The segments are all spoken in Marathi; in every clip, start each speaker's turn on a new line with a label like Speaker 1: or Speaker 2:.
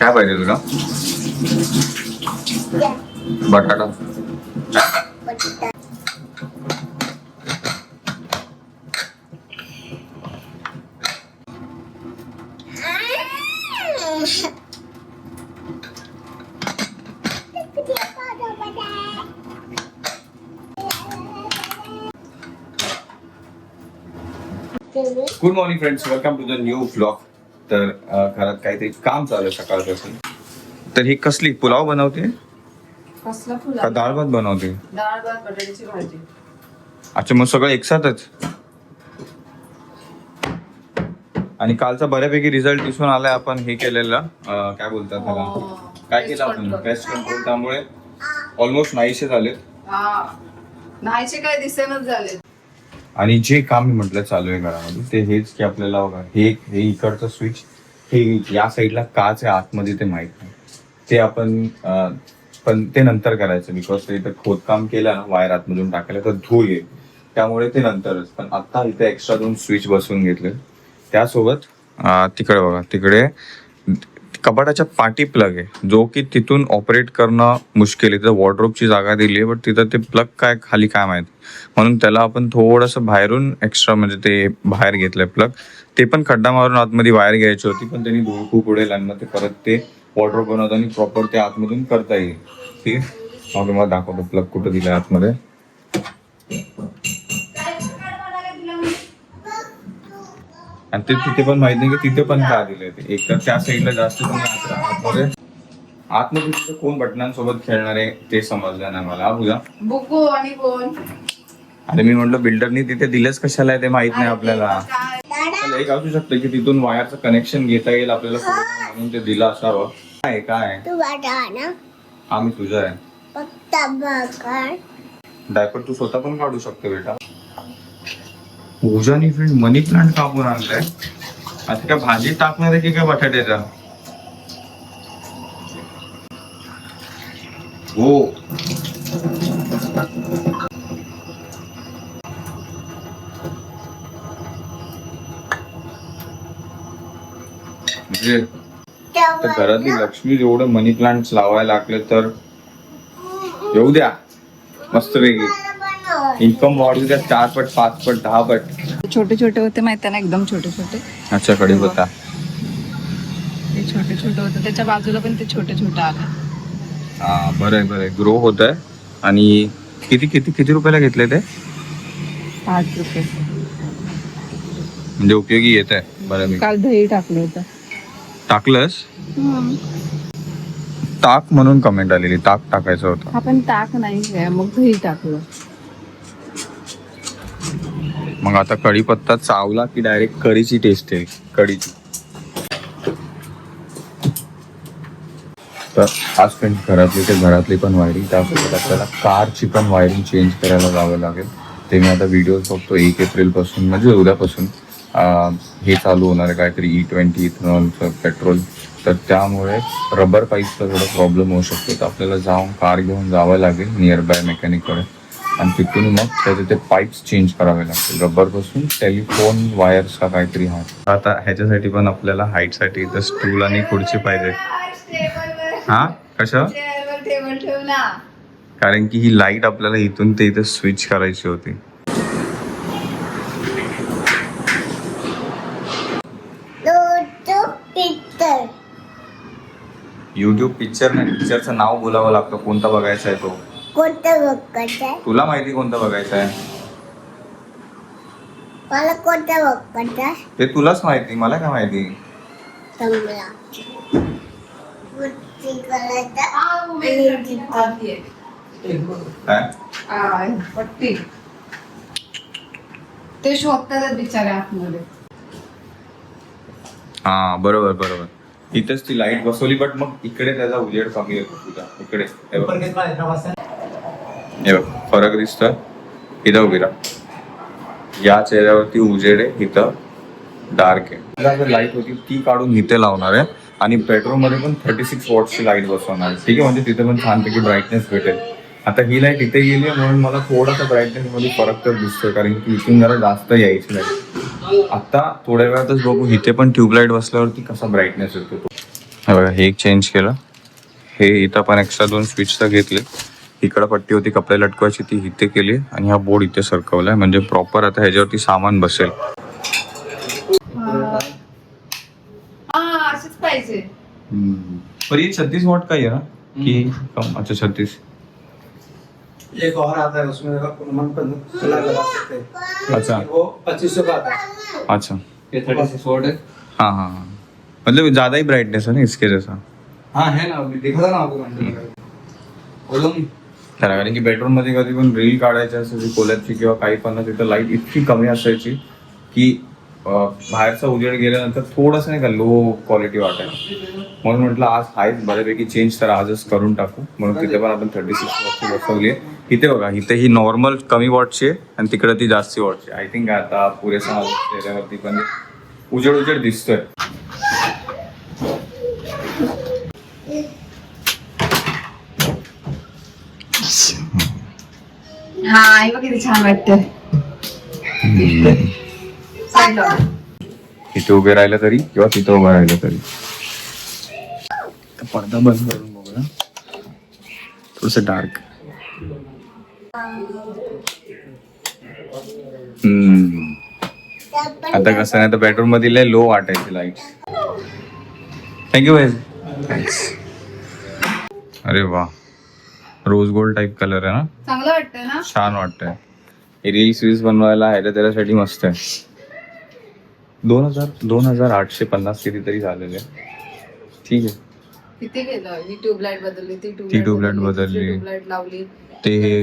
Speaker 1: काय पाहिजे तुला? बटाटा. Good morning friends, welcome to the new vlog. तर घरात काहीतरी काम चालू आहे सकाळपासून. तर ही कसली पुलाव बनवते
Speaker 2: कसला
Speaker 1: का
Speaker 2: पुलाव?
Speaker 1: डाळ भात बनवते?
Speaker 2: डाळ भात बटाट्याची भाजी.
Speaker 1: अच्छा, मग सगळं एकसाथच. आणि कालचा बऱ्यापैकी रिझल्ट दिसून आलाय. आपण हे केलेलं काय बोलतात त्याला, काय केलं आपण, पेस्ट कंट्रोल. त्यामुळे ऑलमोस्ट नाहीसे झाले.
Speaker 2: नाहीचे काय दिसेनच झाले.
Speaker 1: आणि जे काम मी म्हटलं चालू आहे घरामध्ये ते हेच की आपल्याला बघा, हे इकडचं स्विच हे या साईडला काच आहे आतमध्ये, ते माहित नाही. ते आपण पण ते नंतर करायचं, बिकॉज ते इथं खोदकाम केलं ना, वायर आतमधून टाकायला तर धूळ येईल, त्यामुळे ते नंतरच. पण आता इथे एक्स्ट्रा 2 स्विच बसवून घेतले. त्यासोबत तिकडे बघा, तिकडे कपाटाच्या पाठी प्लग आहे, जो की तिथून ऑपरेट करणं मुश्किल आहे. तिथं वॉर्डरोबची जागा दिली आहे, बट तिथं ते प्लग काय खाली काय माहित, म्हणून त्याला आपण थोडंसं बाहेरून एक्स्ट्रा म्हणजे ते बाहेर घेतलंय प्लग. ते पण खड्डा मारून आतमध्ये वायर घ्यायची होती, पण त्यांनी धूळ खूप उडेल आणि मग ते परत ते वॉर्डरोब बनवताना प्रॉपर ते आतमधून करता येईल. ठीक आहे, मग तुम्हाला दाखवतो प्लग कुठं दिलं आतमध्ये. आणि ते तिथे पण माहित नाही की तिथे पण का दिलंय ते. एक तर त्या साईडला जास्त तुम्ही आतमध्ये तिथे कोण बटनांसोबत खेळणार आहे ते समजलं नाही मला. बुजा
Speaker 2: बुकू आणि कोण?
Speaker 1: अरे मी म्हटलं बिल्डरनी तिथे दिलंच कशाला आहे ते माहित नाही आपल्याला. एक असू शकतं की तिथून वायरचं कनेक्शन घेता येईल आपल्याला म्हणून ते दिलं असावं. काय काय आम्ही तुझं आहे. डायपर तू स्वतः पण काढू शकतो बेटा. पूजानी फ्रेंड मनी प्लांट कापून आणलाय. आता काय भाजी टाकणार आहे की काय बटाट्याचा? हो, म्हणजे घरातली लक्ष्मी जेवढं मनी प्लांट लावायला लागले तर येऊ द्या, मस्त वेगळी इन्कम वाढू द्या. 4 पट 5 पट 10 पट.
Speaker 2: छोटे छोटे होते माहिती ना, एकदम छोटे छोटे.
Speaker 1: अच्छा, कढीपत्ता
Speaker 2: ते छोटे छोटे होते, त्याच्या बाजूला पण ते छोटे छोटे आले.
Speaker 1: हा, बरं आहे ग्रो होत आहे. आणि किती किती किती रुपयाला घेतले ते?
Speaker 2: 5 रुपये.
Speaker 1: म्हणजे उपयोगी येत आहे. बरं, मी
Speaker 2: काल दही टाकलं होतं.
Speaker 1: टाकलंस? ताक म्हणून कमेंट आलेली, ताक टाकायचं होतं.
Speaker 2: आपण ताक नाही, मग दही टाकलं.
Speaker 1: मग आता कढीपत्ता चावला की डायरेक्ट कढीची टेस्ट आहे, कढीची. तर आज फ्रेंड घरातली पण वायरिंग, त्यासोबत आपल्याला कारची पण वायरिंग चेंज करायला जावं लागेल. ते मी आता व्हिडिओ बघतो. 1 एप्रिलपासून म्हणजे उद्यापासून हे चालू होणार आहे काहीतरी E20 इथेनॉलचं पेट्रोल. तर त्यामुळे रबर पाईपचा थोडा प्रॉब्लेम होऊ शकतो. तर आपल्याला जाऊन कार घेऊन जावं लागेल नियर बाय मेकॅनिककडे, आणि तिथून मग त्याचे ते पाईप्स चेंज करावे लागतील. रबरपासून टेलिफोन वायर्स का काहीतरी. आता ह्याच्यासाठी पण आपल्याला हाईटसाठी इथं स्टूल आणि खुर्ची पाहिजे. हा, कशा?
Speaker 2: टेबल ठेव ना,
Speaker 1: कारण की ही लाईट आपल्याला इथून ते इथे स्विच करायची होती. युट्यूब पिक्चर नाही, पिक्चरचं नाव बोलावं लागतं. कोणता बघायचा आहे तो?
Speaker 3: कोणतं बघायचं आहे?
Speaker 1: तुला माहिती कोणतं बघायचं आहे?
Speaker 3: मला कोणतं बघायचं आहे?
Speaker 1: ते तुलाच माहिती, मला काय माहिती.
Speaker 3: चांगला कुठची करायचं?
Speaker 1: काय
Speaker 2: पट्टी ते शोधतात बिचारे आतमध्ये.
Speaker 1: हा, बरोबर. इथेच ती लाईट बसवली, बट मग इकडे त्याचा उजेड कमी येतो. तुझा इकडे हे बघ, फरक दिसतोय. इथं उभी राहा. या चेहऱ्यावरती उजेड आहे, इथं डार्क आहे. लाईट होती ती काढून इथे लावणार आहे. आणि बेडरूम मध्ये पण 36 वॉट्सची लाईट बसवणार आहे. ठीक आहे, म्हणजे तिथे पण छानपैकी ब्राईटनेस भेटेल. आता ही लाईट इथे गेली आहे म्हणून मला थोडासा ब्राईटनेस मध्ये फरक तर दिसतोय, कारण की इथून जरा जास्त यायची लाईट. आता थोड्या वेळातच बघू इथे पण ट्यूबलाईट बसल्यावरती कसा ब्राईटनेस येतो तो. हे बघा, हे एक चेंज केलं. हे इथं पण एक्स्ट्रा 2 स्विच तर घेतले. इकडं पट्टी होती कपडे लटकवायची, ती इथे केली आणि हा बोर्ड इथे सरकवलाय, म्हणजे प्रॉपर आता ह्याच्यावरती सामान बसेल.
Speaker 2: असेच पाहिजे.
Speaker 1: पर ये 36 वॉट का ही है ना कि कम? अच्छा 36.
Speaker 4: एक और आता है उसमें मन पर चला लगा सकते हैं.
Speaker 1: अच्छा
Speaker 4: वो 2500 का आता है.
Speaker 1: अच्छा.
Speaker 4: ये 36 वोल्ट है.
Speaker 1: हाँ हाँ हाँ, मतलब ज़्यादा ही ब्राइटनेस है ना इसके जैसा.
Speaker 4: हाँ है ना, अभी देखा था ना आपको कंपनी का. बोलो नहीं.
Speaker 1: खरं, कारण की बेडरूम मध्ये कधी पण रील काढायची असेल कोल्याची किंवा काही पण ना, तिथं लाईट इतकी कमी असायची की बाहेरचा उजेड गेल्यानंतर थोडंसं नाही का लो क्वालिटी वाटायला. म्हणून म्हटलं आज आहेच बऱ्यापैकी चेंज, तर आजच करून टाकू. म्हणून तिथे पण आपण 36 वॉटची बसवली आहे. इथे बघा, इथे ही नॉर्मल कमी वॉटची आहे आणि तिकडे ती जास्ती वॉटची. आय थिंक आता पुरेसा चेहऱ्यावरती पण उजेड दिसतोय.
Speaker 2: हा हे बघ किती छान वाटतं.
Speaker 1: इथे उभे राहिलं तरी किंवा तिथं उभं राहिलं तरी. पडदा बंद करून बघूया, थोडस डार्क. आता कसं नाही तर बेडरूम मध्ये लय लो वाटायची लाईट. थँक्यू भाई. अरे वा, रोज गोल्ड टाइप कलर आहे ना,
Speaker 2: चांगलं वाटतंय ना.
Speaker 1: छान वाटतंय. रील्स वील्स बनवायला ह्याच्या त्याच्यासाठी मस्त आहे. 2850 कितीतरी झालेले. ठीक आहे.
Speaker 2: किती केलं, ही ट्यूबलाईट बदलली, ती
Speaker 1: ती ट्यूबलाईट बदलली.
Speaker 2: ट्यूबलाईट लावली,
Speaker 1: ते हे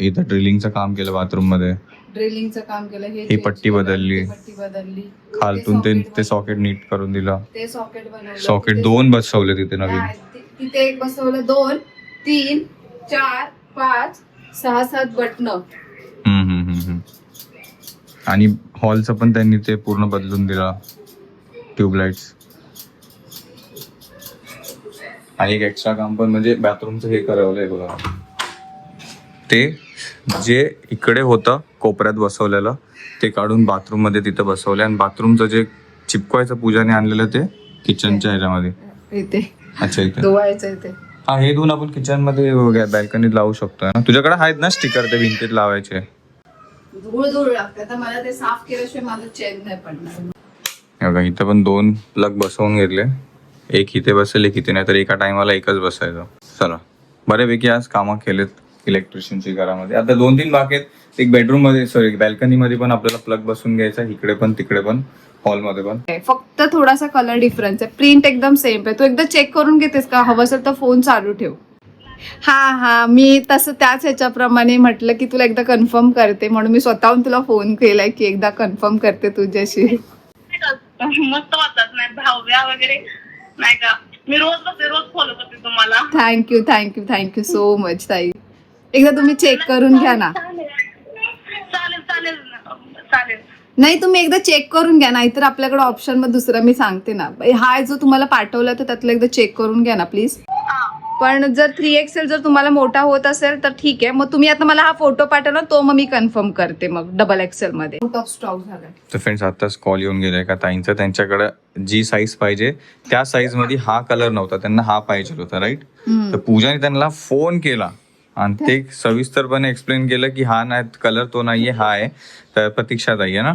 Speaker 1: इथं ड्रिलिंगचं काम केलं बाथरूम मध्ये.
Speaker 2: ड्रिलिंगचं काम केलं,
Speaker 1: ही
Speaker 2: change
Speaker 1: पट्टी
Speaker 2: केलं,
Speaker 1: बदलली.
Speaker 2: ती पट्टी बदलली,
Speaker 1: खालतून ते सॉकेट नीट करून दिलं.
Speaker 2: ते सॉकेट बनवलं,
Speaker 1: सॉकेट
Speaker 2: तिथे-
Speaker 1: 2 बसवले तिथे नवीन.
Speaker 2: नाही, तिथे एक बसवलं, 2 3 4 5 6 7 बटन.
Speaker 1: आणि हॉलचं पण त्यांनी ते पूर्ण बदलून दिलं, ट्यूबलाइट्स. आणि एक एक्स्ट्रा काम पण म्हणजे बाथरूमचं हे करवलंय बघा. ते जे इकडे होतं कोपऱ्यात बसवलेलं ते काढून बाथरूम मध्ये तिथं बसवलंय. आणि बाथरूमचं जे चिपकवायचं पूजाने आणलेलं ते किचनच्या ह्याच्यामध्ये.
Speaker 2: इथे
Speaker 1: अच्छा, इथे
Speaker 2: धुवायचं इथे.
Speaker 1: हा, हे दोन आपण किचन मध्ये बॅल्कनीत लावू शकतो ना. तुझ्याकडे आहेत ना स्टिकर ते भिंतीत लावायचे?
Speaker 2: धूळ लागते, तर मला ते साफ केल्याशिवाय माझं चेन नाही पडणार.
Speaker 1: बघा, इथं पण 2 प्लग बसवून घेतले. एक इथे बसेल, एक इथे, नाही तर एका टायमाला एकच बसायचं. चला, बऱ्यापैकी आज कामं केलेत इलेक्ट्रिशियनची घरामध्ये. आता 2-3 बाकी आहेत. एक बेडरूम मध्ये, सॉरी बॅल्कनी मध्ये पण आपल्याला प्लग बसून घ्यायचा, इकडे पण तिकडे पण, हॉल मध्ये पण.
Speaker 2: फक्त थोडासा कलर डिफरन्स आहे, प्रिंट एकदम सेम आहे. तू एकदा चेक करून घेतेस का? हवं असेल तर फोन चालू ठेव. हा, मी तसं त्याच ह्याच्याप्रमाणे म्हटलं की तुला एकदा कन्फर्म करते, म्हणून मी स्वतःहून तुला फोन केलाय की एकदा कन्फर्म करते तुझ्याशी.
Speaker 5: मस्त वाटतात नाही भाव्या वगैरे नाही का. मी रोज फॉलो करते तुम्हाला.
Speaker 2: थँक्यू सो मच ताई. एकदा तुम्ही चेक करून घ्या ना.
Speaker 5: चालेल.
Speaker 2: नाही, तुम्ही एकदा चेक करून घ्या, नाहीतर आपल्याकडे ऑप्शन मग दुसरा मी सांगते ना. हा जो तुम्हाला पाठवला तर त्यातलं एकदा चेक करून घ्या ना प्लीज. पण जर 3XL जर तुम्हाला मोठा होत असेल तर ठीक आहे. मग तुम्ही आता मला हा फोटो पाठवला, तो मग मी कन्फर्म करते मग XXL मध्ये. आउट ऑफ स्टॉक झालाय.
Speaker 1: तर फ्रेंड्स, आताच कॉल येऊन गेलाय का ताईंचा. त्यांच्याकडे जी साईज पाहिजे त्या साईज मध्ये हा कलर नव्हता, त्यांना हा पाहिजे होता, राईट. तर पूजाने त्यांना फोन केला आणि ते सविस्तरपणे एक्सप्लेन केलं की हा नाही कलर, तो नाहीये, हा आहे. तर प्रतीक्षा ताई आहे ना,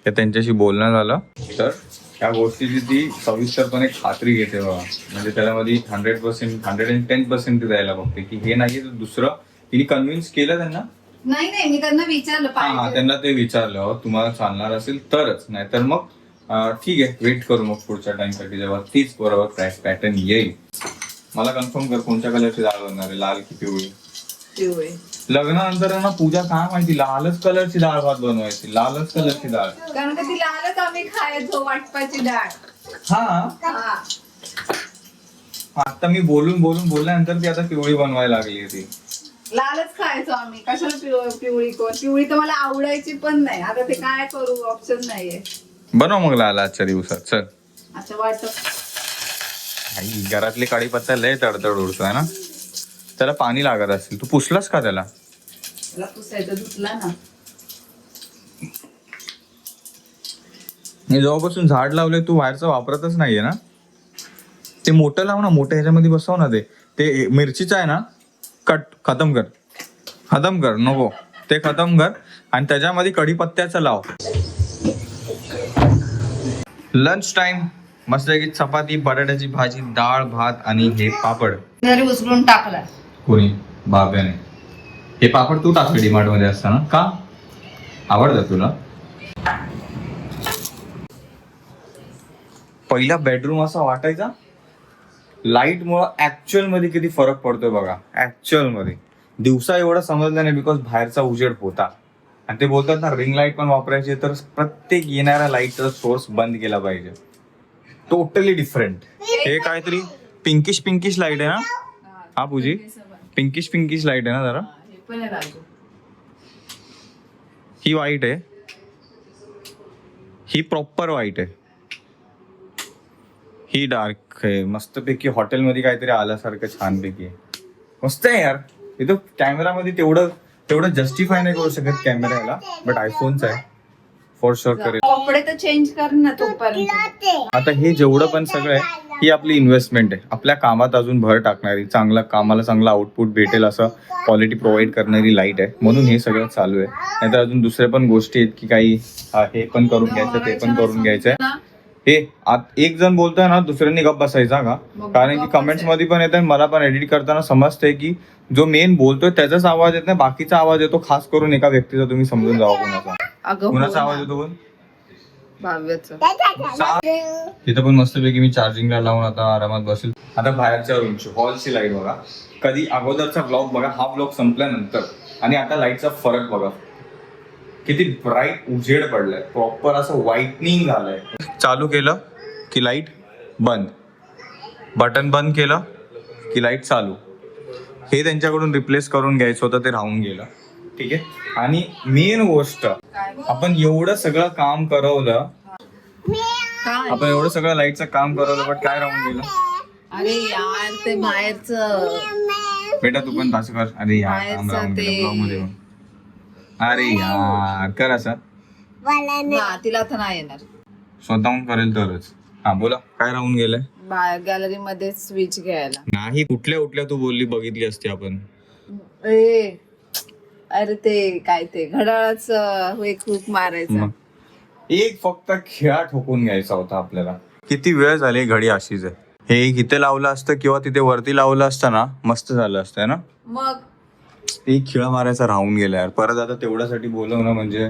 Speaker 1: तर त्यांच्याशी बोलणं झालं. तर ह्या गोष्टीची ती सविस्तरपणे खात्री घेते बघा. म्हणजे त्याच्यामध्ये 100%, 110% ती द्यायला बघते की हे नाहीये तर दुसरं. तिने कन्व्हिन्स केलं त्यांना.
Speaker 2: नाही, मी त्यांना विचारलं
Speaker 1: हा,
Speaker 2: पाहिजे.
Speaker 1: त्यांना ते विचारलं तुम्हाला चालणार असेल तरच, नाहीतर मग ठीक आहे, वेट करू मग पुढच्या टाइम साठी जेव्हा तीच बरोबर पॅटर्न येईल. मला कन्फर्म कर कोणत्या कलरची डाळ बनणार आहे, लाल की पिवळी? लग्नानंतर ना पूजा काय माहिती, लालच कलरची डाळ भात बनवायची, लालच कलरची डाळ.
Speaker 2: कारण का ती लालच आम्ही खायचो, वाटपाची डाळ.
Speaker 1: हा, आता मी बोलल्यानंतर ती आता पिवळी बनवायला लागली ती.
Speaker 2: लालच खायचो आम्ही, कशाला पिवळी तर मला आवडायची पण नाही. आता ते काय करू, ऑप्शन नाहीये.
Speaker 1: बनव मग लाल आजच्या दिवसात. चल.
Speaker 2: अच्छा, वाटत
Speaker 1: आई, घरातली काळीपत्ता लय तडतड उडतोय ना. त्याला पाणी लागत असेल, तू पुसलास का त्याला?
Speaker 2: पुसायचं, धुतला ना.
Speaker 1: मी जेव्हापासून झाड लावले तू बाहेरचं वापरतच नाहीये ना. ते मोठं लाव ना, मोठं ह्याच्यामध्ये बसव ना. ते मिरचीचं आहे ना, खतम कर नको, ते खतम कर आणि त्याच्यामध्ये कढीपत्त्याचं लाव. लंच टाइम, मस्त की चपाती, बटाट्याची भाजी, डाळ, भात आणि हे पापड.
Speaker 2: घरी उचलून टाकला
Speaker 1: कोणी? बाब्याने. हे पापड तू टाकले डिमार्ट मध्ये असताना का? आवडतं तुला? पहिला बेडरूम असा वाटायचा. लाईट मुळे ऍक्च्युअल मध्ये किती फरक पडतोय बघा. ऍक्च्युअल मध्ये दिवसा एवढं समजलं नाही बिकॉज बाहेरचा उजेड होता. आणि ते बोलतात ना, रिंग लाईट पण वापरायची तर प्रत्येक येणाऱ्या लाईटचा सोर्स बंद केला पाहिजे. Totally different. हे काहीतरी पिंकिश लाईट आहे ना हा पूजी? पिंकिश लाईट आहे ना जरा. ही व्हाईट आहे, ही प्रॉपर व्हाईट आहे, ही डार्क आहे. मस्तपैकी हॉटेलमध्ये काहीतरी आल्यासारखं छानपैकी आहे. मस्त आहे यार. इथं कॅमेरामध्ये तेवढं जस्टिफाय नाही करू शकत कॅमेऱ्याला, बट आयफोनचा आहे फॉर शुअर करेल.
Speaker 2: कपडे तर चेंज कर ना तोपर्यंत.
Speaker 1: आता हे जेवढं पण सगळं आहे ही आपली इन्व्हेस्टमेंट आहे. आपल्या कामात अजून भर टाकणारी, कामाला चांगलं आउटपुट भेटेल असं क्वालिटी प्रोव्हाइड करणारी लाईट आहे. म्हणून हे सगळं चालू आहे. नाहीतर अजून दुसरे पण गोष्टी आहेत की काही हे पण करून घ्यायचं, ते पण करून घ्यायचंय. हे एक जण बोलतोय ना, दुसऱ्यांनी गप्प बसायचा का? कारण की कमेंट्स मध्ये पण येत, मला पण एडिट करताना समजतंय की जो मेन बोलतोय त्याचाच आवाज येत नाही, बाकीचा आवाज येतो. खास करून एका व्यक्तीचा तुम्ही समजून जावा कुणाचा आवाज येतो. पण तिथं पण मस्तपैकी मी चार्जिंगला लावून आता आरामात बसेल. आता बाहेरच्या रूमची हॉलची लाईट बघा. कधी अगोदरचा ब्लॉग बघा, हा ब्लॉग संपल्यानंतर, आणि आता लाईटचा फरक बघा. किती ब्राईट उजेड पडलाय, प्रॉपर असं व्हाईटनिंग झालंय. चालू केलं की लाईट बंद, बटन बंद केलं की लाईट चालू. हे त्यांच्याकडून रिप्लेस करून घ्यायचं होतं, ते राहून गेलं. ठीक आहे. आणि मेन गोष्ट, आपण एवढं सगळं काम करवलं, आपण एवढं सगळं लाईटचं काम करवलं, बट काय राहून गेलं?
Speaker 2: अरे यार ते बाहेरचं.
Speaker 1: बेटा तू पण तास कर. अरे यार ब्लॉग मध्ये. अरे यार कर असं.
Speaker 2: तिला आता नाही येणार.
Speaker 1: स्वतःहून करेल तरच. हा बोला, काय राहून गेलंय?
Speaker 2: गॅलरी मध्ये स्विच घ्यायला
Speaker 1: नाही. कुठल्या तू बोलली बघितली असते आपण.
Speaker 2: अरे ते काय ते घड्याळाचं एक हुक मारायचं.
Speaker 1: एक फक्त खिळा ठोकून घ्यायचा होता आपल्याला. किती वेळ झाली घडी अशीच आहे. हे इथे लावलं असतं किंवा तिथे वरती लावलं असतं ना, मस्त झालं असतं ना.
Speaker 2: मग
Speaker 1: एक खिळा मारायचा राहून गेला यार. परत आता तेवढ्यासाठी बोलवणं म्हणजे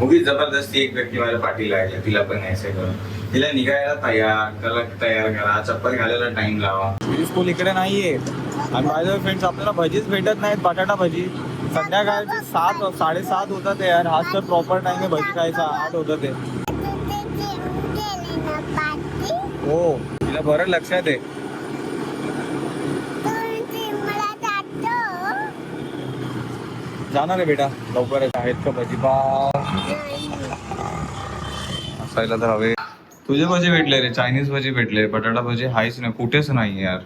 Speaker 1: उगीच जबरदस्ती. एक व्यक्ती माझ्या पाठीला आहे, तिला पण यायचं करून, तिला निघायला तयार करा, चप्पल घालायला टाइम लावा. स्कूल इकडे नाहीये. आणि माझ्या फ्रेंड्स, आपल्याला भजीच भेटत नाहीत, बटाटा भजी. संध्याकाळचे 7-7:30 होतात यार. हाच तर प्रॉपर टाइम आहे भजी खायचा. 8 होतं ते. हो, तिला बरं लक्षात आहे. जाणार आहे बेटा लवकरच. आहेत का भजी पाव? असायला तर हवे. तुझे भजी भेटले रे, चायनीज भजी भेटले, बटाटा भजी हायच ना, कुठेच नाही यार.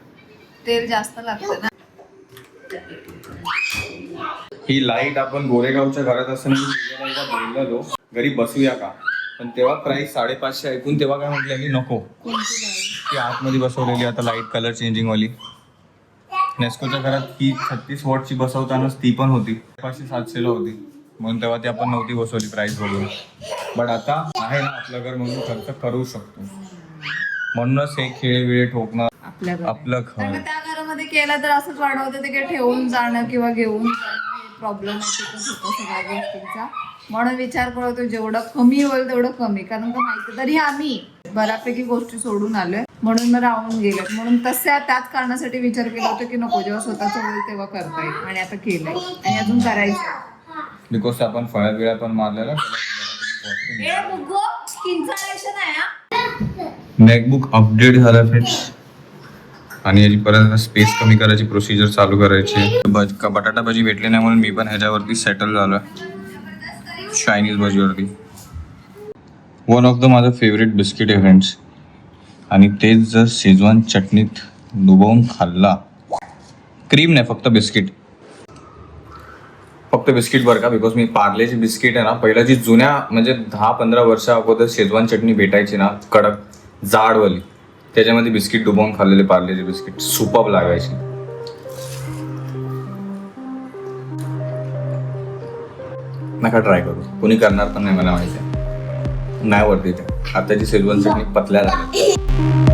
Speaker 2: तेल जास्त लागतं ना.
Speaker 1: ही लाईट आपण गोरेगावच्या घरात असताना बोललो घरी बसूया का, पण तेव्हा प्राइस 550 ऐकून तेव्हा काय म्हटलं मी नको. ती आतमध्ये बसवलेली आता लाईट कलर चेंजिंग वाली. नेस्कोच्या घरात ही 36 वॉटची बसवतानाच ती पण होती 500-700 होती, म्हणून तेव्हा ती आपण नव्हती बसवली प्राइस बघून. बट आता आहे ना आपलं घर, म्हणून खर्च करू शकतो. म्हणूनच हे खेळ वेळ ठोकणं आपलं घर.
Speaker 2: त्या घरामध्ये केलं तर असंच वाढवतं ते काही ठेवून जाणं किंवा घेऊन प्रॉब्लेमॅटिकच होतो सगळ्या गोष्टींचा. म्हणून विचार करतो जेवढं कमी होईल तेवढं कमी, कारण का माहिती तरी आम्ही बऱ्यापैकी गोष्टी सोडून आलोय, म्हणून मग राहून गेलेत. म्हणून त्याच कारणासाठी विचार केला होता की नको, जेव्हा स्वतःच होईल तेव्हा करता येईल. आणि आता केलंय आणि अजून करायचं.
Speaker 1: बिकॉज आपण फळ्या पण मारलेला. मॅकबुक अपडेट झाला फ्रेंड्स, आणि याची परत स्पेस कमी करायची प्रोसिजर चालू करायची. बटाटा भाजी भेटली नाही म्हणून मी पण ह्याच्यावरती सेटल झालोय, चायनीज भाजीवरती. वन ऑफ द माझं फेवरेट बिस्किट आहे फ्रेंड्स, आणि तेच जर शेजवान चटणीत डुबवून खाल्ला. क्रीम नाही, फक्त बिस्किट बरं का. बिकॉज मी पार्लेची बिस्किट आहे ना, पहिला जी जुन्या म्हणजे 10-15 वर्षा अगोदर शेजवान चटणी भेटायची ना, कडक जाडवाली, त्याच्यामध्ये बिस्किट डुबवून खाल्लेले पार्लेचे बिस्किट सुपर्ब लागायचे. नका ट्राय करू, कोणी करणार पण नाही मला माहिती आहे. नाही वरती ते आताची सेजवान चटणी पतल्या झाल्या.